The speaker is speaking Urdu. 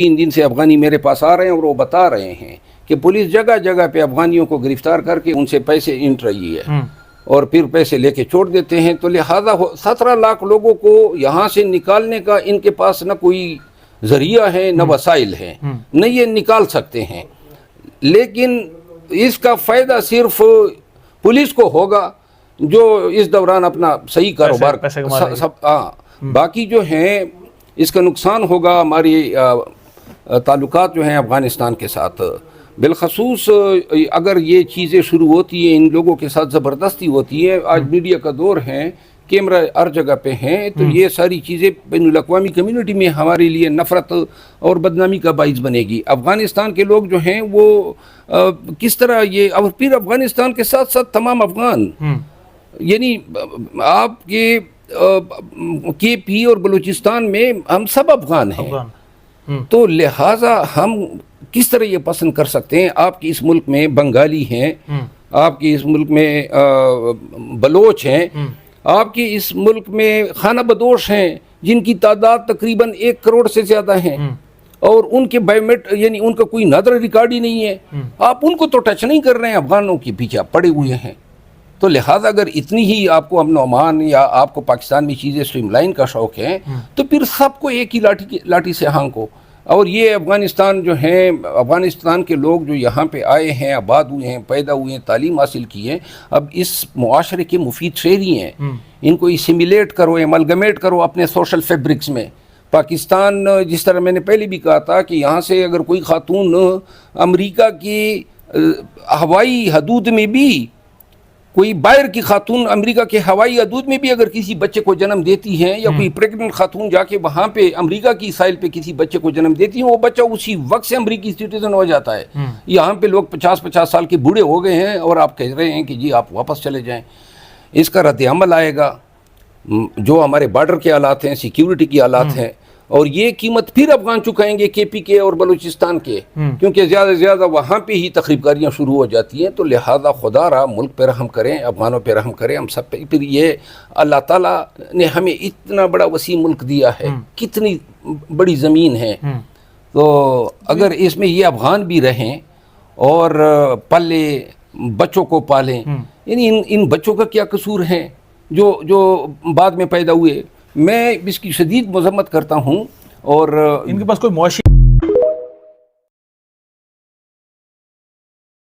3 دن سے افغانی میرے پاس آ رہے ہیں اور وہ بتا رہے ہیں کہ پولیس جگہ جگہ پہ افغانیوں کو گرفتار کر کے ان سے پیسے انٹ رہی ہے اور پھر پیسے لے کے چھوڑ دیتے ہیں. تو لہذا 17 لاکھ لوگوں کو یہاں سے نکالنے کا ان کے پاس نہ کوئی ذریعہ ہے نہ وسائل ہیں, نہ یہ نکال سکتے ہیں. لیکن اس کا فائدہ صرف پولیس کو ہوگا جو اس دوران اپنا صحیح کاروبار باقی جو ہیں اس کا نقصان ہوگا ہماری تعلقات جو ہیں افغانستان کے ساتھ. بالخصوص اگر یہ چیزیں شروع ہوتی ہیں, ان لوگوں کے ساتھ زبردستی ہوتی ہے, آج میڈیا کا دور ہے, کیمرہ ہر جگہ پہ ہیں, تو یہ ساری چیزیں بین الاقوامی کمیونٹی میں ہمارے لیے نفرت اور بدنامی کا باعث بنے گی. افغانستان کے لوگ جو ہیں وہ کس طرح یہ, اور پھر افغانستان کے ساتھ ساتھ تمام افغان, یعنی آپ کے پی اور بلوچستان میں ہم سب افغان ہیں, تو لہٰذا ہم کس طرح یہ پسند کر سکتے ہیں. آپ کے اس ملک میں بنگالی ہیں, آپ کے اس ملک میں بلوچ ہیں, آپ کے اس ملک میں خانہ بدوش ہیں جن کی تعداد تقریباً 1 کروڑ سے زیادہ ہیں, اور ان کے یعنی ان کا کوئی نادر ریکارڈ ہی نہیں ہے. آپ ان کو تو ٹچ نہیں کر رہے ہیں, افغانوں کے پیچھے آپ پڑے ہوئے ہیں. تو لہٰذا اگر اتنی ہی آپ کو امن و امان یا آپ کو پاکستان میں چیزیں اسٹریم لائن کا شوق ہے, تو پھر سب کو ایک ہی لاٹھی سے ہانکو. اور یہ افغانستان جو ہیں, افغانستان کے لوگ جو یہاں پہ آئے ہیں, آباد ہوئے ہیں, پیدا ہوئے ہیں, تعلیم حاصل کی ہے, اب اس معاشرے کے مفید شہری ہیں. ان کو اسیمیلیٹ کرو, ایملگمیٹ کرو اپنے سوشل فیبرکس میں. پاکستان, جس طرح میں نے پہلے بھی کہا تھا کہ یہاں سے اگر کوئی خاتون امریکہ کی ہوائی حدود میں بھی, کوئی باہر کی خاتون امریکہ کے ہوائی حدود میں بھی اگر کسی بچے کو جنم دیتی ہیں, یا کوئی پریگننٹ خاتون جا کے وہاں پہ امریکہ کی سائل پہ کسی بچے کو جنم دیتی ہیں, وہ بچہ اسی وقت سے امریکی سٹیزن ہو جاتا ہے. یہاں پہ لوگ 50 سال کے بوڑھے ہو گئے ہیں اور آپ کہہ رہے ہیں کہ جی آپ واپس چلے جائیں. اس کا رد عمل آئے گا جو ہمارے بارڈر کے حالات ہیں, سیکیورٹی کے حالات ہیں, اور یہ قیمت پھر افغان چکائیں گے کے پی کے اور بلوچستان کے, کیونکہ زیادہ سے زیادہ وہاں پہ ہی تخریب کاریاں شروع ہو جاتی ہیں. تو لہذا خدا را ملک پہ رحم کریں, افغانوں پہ رحم کریں, ہم سب پہ. پھر یہ اللہ تعالیٰ نے ہمیں اتنا بڑا وسیع ملک دیا ہے, کتنی بڑی زمین ہے, تو اگر اس میں یہ افغان بھی رہیں اور پلے بچوں کو پالیں, یعنی ان بچوں کا کیا قصور ہے جو بعد میں پیدا ہوئے. میں اس کی شدید مذمت کرتا ہوں. اور ان کے پاس کوئی معاشی